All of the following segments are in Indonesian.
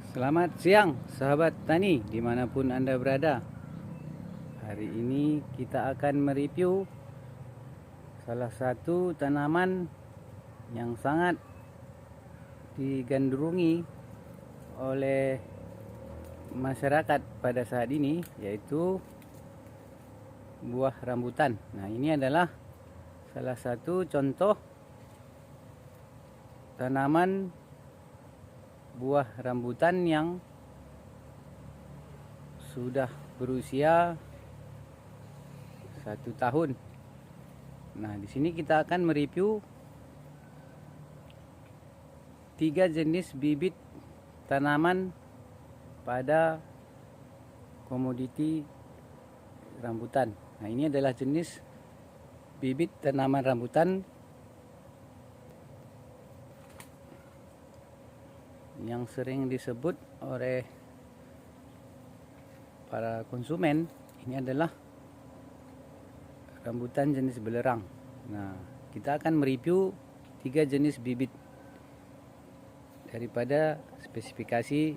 Selamat siang sahabat tani dimanapun Anda berada. Hari ini kita akan mereview salah satu tanaman yang sangat digandrungi oleh masyarakat pada saat ini, yaitu buah rambutan. Nah, ini adalah salah satu contoh tanaman buah rambutan yang sudah berusia 1 tahun. Nah, di sini kita akan mereview 3 jenis bibit tanaman pada komoditi rambutan. Nah, ini adalah jenis bibit tanaman rambutan yang sering disebut oleh para konsumen. Ini adalah rambutan jenis belerang. Nah, kita akan mereview 3 jenis bibit daripada spesifikasi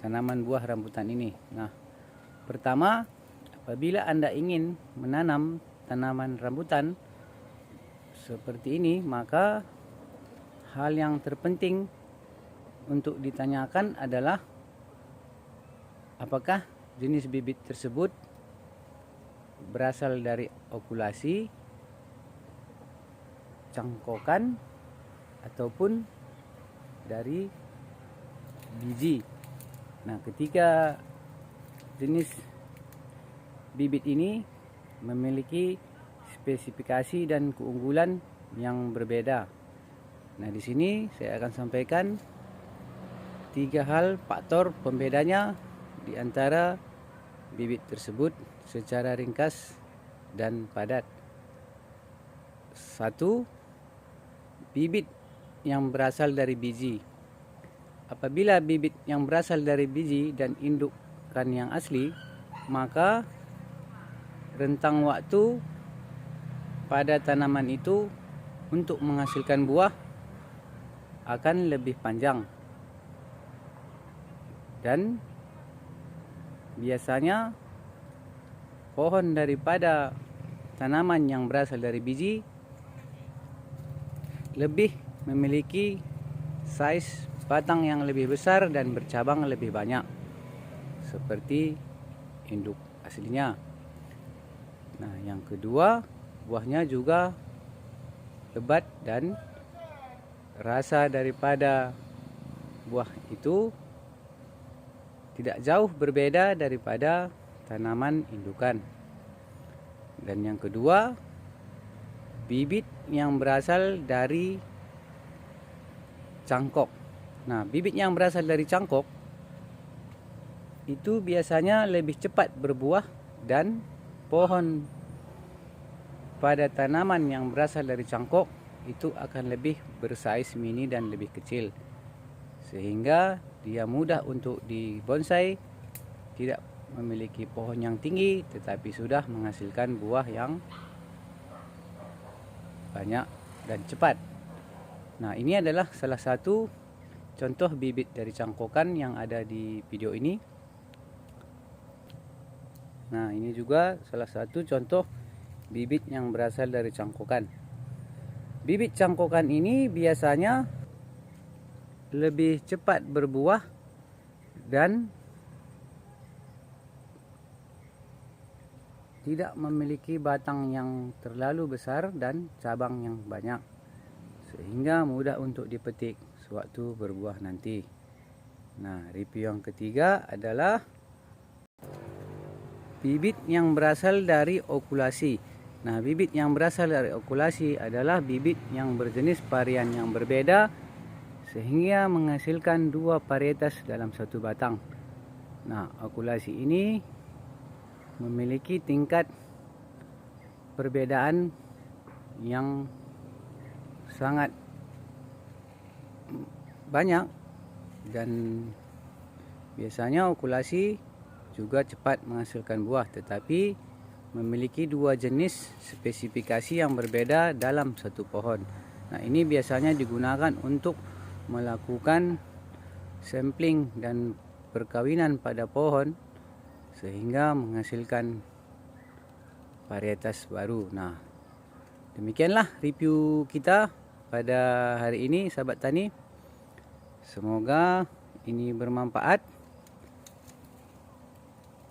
tanaman buah rambutan ini. Nah, pertama, apabila Anda ingin menanam tanaman rambutan seperti ini, maka hal yang terpenting untuk ditanyakan adalah apakah jenis bibit tersebut berasal dari okulasi, cangkokan, ataupun dari biji. Nah, ketiga jenis bibit ini memiliki spesifikasi dan keunggulan yang berbeda. Nah, di sini saya akan sampaikan 3 hal faktor pembedanya di antara bibit tersebut secara ringkas dan padat. 1. Bibit yang berasal dari biji. Apabila bibit yang berasal dari biji dan indukan yang asli, maka rentang waktu pada tanaman itu untuk menghasilkan buah akan lebih panjang, dan biasanya pohon daripada tanaman yang berasal dari biji lebih memiliki size batang yang lebih besar dan bercabang lebih banyak seperti induk aslinya. Nah, yang kedua, buahnya juga lebat dan rasa daripada buah itu tidak jauh berbeda daripada tanaman indukan. Dan yang kedua, bibit yang berasal dari cangkok. Nah, bibit yang berasal dari cangkok itu biasanya lebih cepat berbuah, dan pohon pada tanaman yang berasal dari cangkok itu akan lebih bersaiz mini dan lebih kecil, sehingga dia mudah untuk dibonsai, tidak memiliki pohon yang tinggi tetapi sudah menghasilkan buah yang banyak dan cepat. Nah, ini adalah salah satu contoh bibit dari cangkokan yang ada di video ini. Nah, ini juga salah satu contoh bibit yang berasal dari cangkokan. Bibit cangkokan ini biasanya lebih cepat berbuah dan tidak memiliki batang yang terlalu besar dan cabang yang banyak, sehingga mudah untuk dipetik sewaktu berbuah nanti. Nah, review yang ketiga adalah bibit yang berasal dari okulasi. Nah, bibit yang berasal dari okulasi adalah bibit yang berjenis varian yang berbeda, sehingga menghasilkan 2 varietas dalam satu batang. Nah, okulasi ini memiliki tingkat perbedaan yang sangat banyak, dan biasanya okulasi juga cepat menghasilkan buah, tetapi memiliki 2 jenis spesifikasi yang berbeda dalam satu pohon. Nah, ini biasanya digunakan untuk melakukan sampling dan perkawinan pada pohon sehingga menghasilkan varietas baru. Nah, demikianlah review kita pada hari ini sahabat tani. Semoga ini bermanfaat.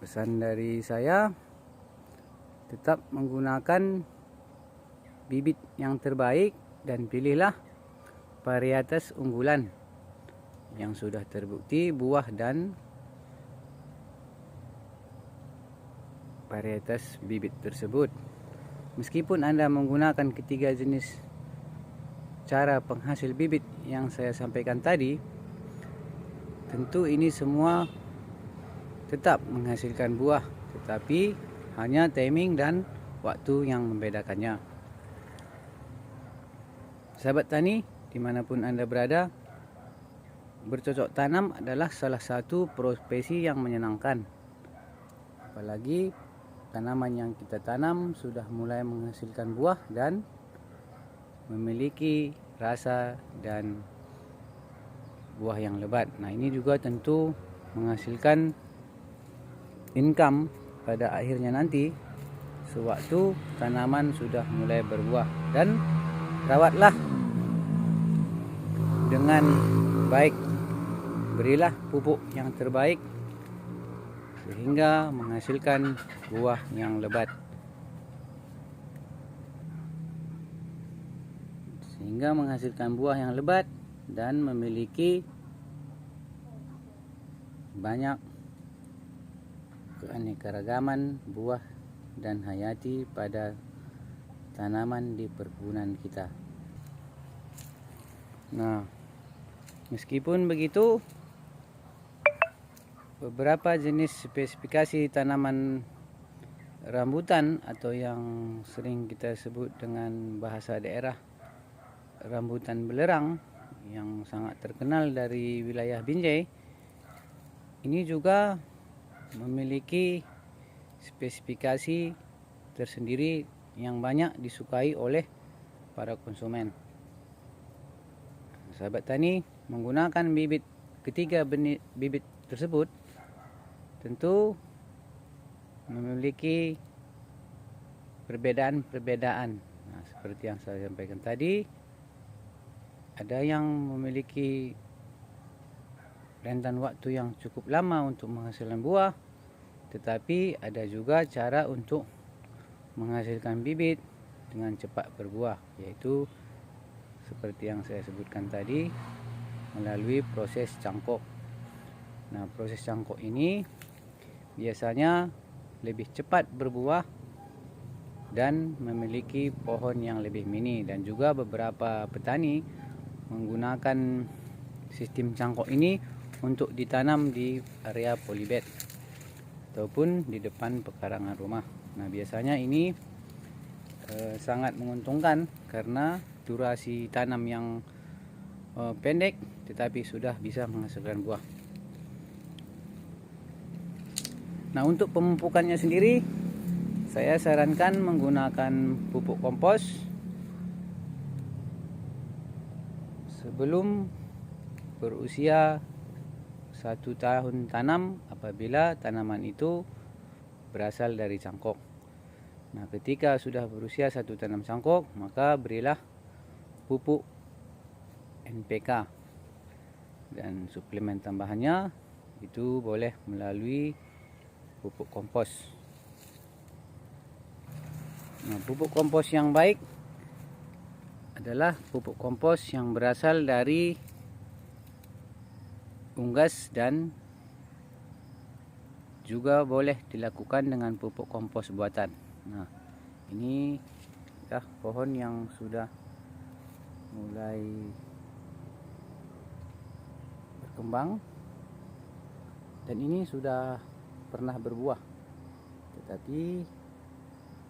Pesan dari saya, tetap menggunakan bibit yang terbaik dan pilihlah varietas unggulan yang sudah terbukti buah dan varietas bibit tersebut. Meskipun Anda menggunakan ketiga jenis cara penghasil bibit yang saya sampaikan tadi, tentu ini semua tetap menghasilkan buah, tetapi hanya timing dan waktu yang membedakannya. Sahabat tani, dimanapun Anda berada, bercocok tanam adalah salah satu profesi yang menyenangkan. Apalagi tanaman yang kita tanam sudah mulai menghasilkan buah dan memiliki rasa dan buah yang lebat. Nah, ini juga tentu menghasilkan income pada akhirnya nanti sewaktu tanaman sudah mulai berbuah. Dan rawatlah dengan baik, berilah pupuk yang terbaik sehingga menghasilkan buah yang lebat, dan memiliki banyak keanekaragaman buah dan hayati pada tanaman di perkebunan kita. Nah, meskipun begitu, beberapa jenis spesifikasi tanaman rambutan atau yang sering kita sebut dengan bahasa daerah rambutan belerang yang sangat terkenal dari wilayah Binjai, ini juga memiliki spesifikasi tersendiri yang banyak disukai oleh para konsumen. Sahabat tani, menggunakan ketiga bibit tersebut tentu memiliki perbedaan-perbedaan. Nah, seperti yang saya sampaikan tadi, ada yang memiliki rentan waktu yang cukup lama untuk menghasilkan buah, tetapi ada juga cara untuk menghasilkan bibit dengan cepat berbuah, yaitu seperti yang saya sebutkan tadi, melalui proses cangkok. Nah, proses cangkok ini biasanya lebih cepat berbuah dan memiliki pohon yang lebih mini, dan juga beberapa petani menggunakan sistem cangkok ini untuk ditanam di area polybed ataupun di depan pekarangan rumah. Nah, biasanya ini sangat menguntungkan karena durasi tanam yang pendek tetapi sudah bisa menghasilkan buah. Nah, untuk pemupukannya sendiri, saya sarankan menggunakan pupuk kompos sebelum berusia 1 tahun tanam apabila tanaman itu berasal dari cangkok. Nah, ketika sudah berusia 1 tanam cangkok, maka berilah pupuk NPK, dan suplemen tambahannya itu boleh melalui pupuk kompos. Nah, pupuk kompos yang baik adalah pupuk kompos yang berasal dari unggas, dan juga boleh dilakukan dengan pupuk kompos buatan. Nah, ini ya pohon yang sudah mulai berkembang dan ini sudah pernah berbuah, tetapi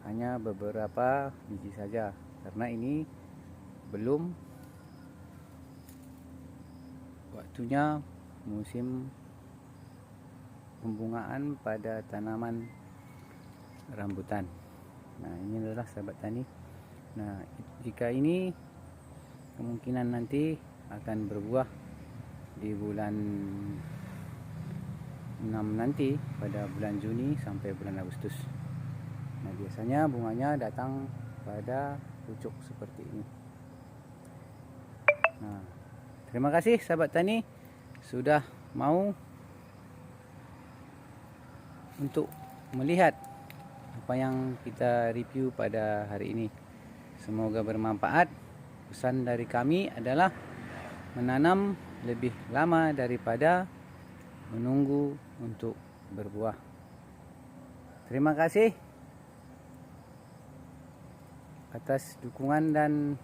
hanya beberapa biji saja karena ini belum waktunya musim pembungaan pada tanaman rambutan. Nah, ini adalah sahabat tani. Nah, jika ini kemungkinan nanti akan berbuah di bulan 6 nanti, pada bulan Juni sampai bulan Agustus. Nah, biasanya bunganya datang pada pucuk seperti ini. Nah, terima kasih sahabat tani sudah mau untuk melihat apa yang kita review pada hari ini. Semoga bermanfaat. Pesan dari kami adalah menanam lebih lama daripada menunggu untuk berbuah. Terima kasih atas dukungan dan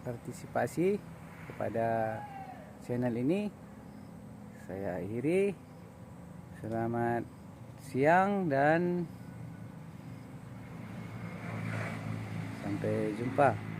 partisipasi kepada channel ini. Saya akhiri. Selamat siang dan sampai jumpa.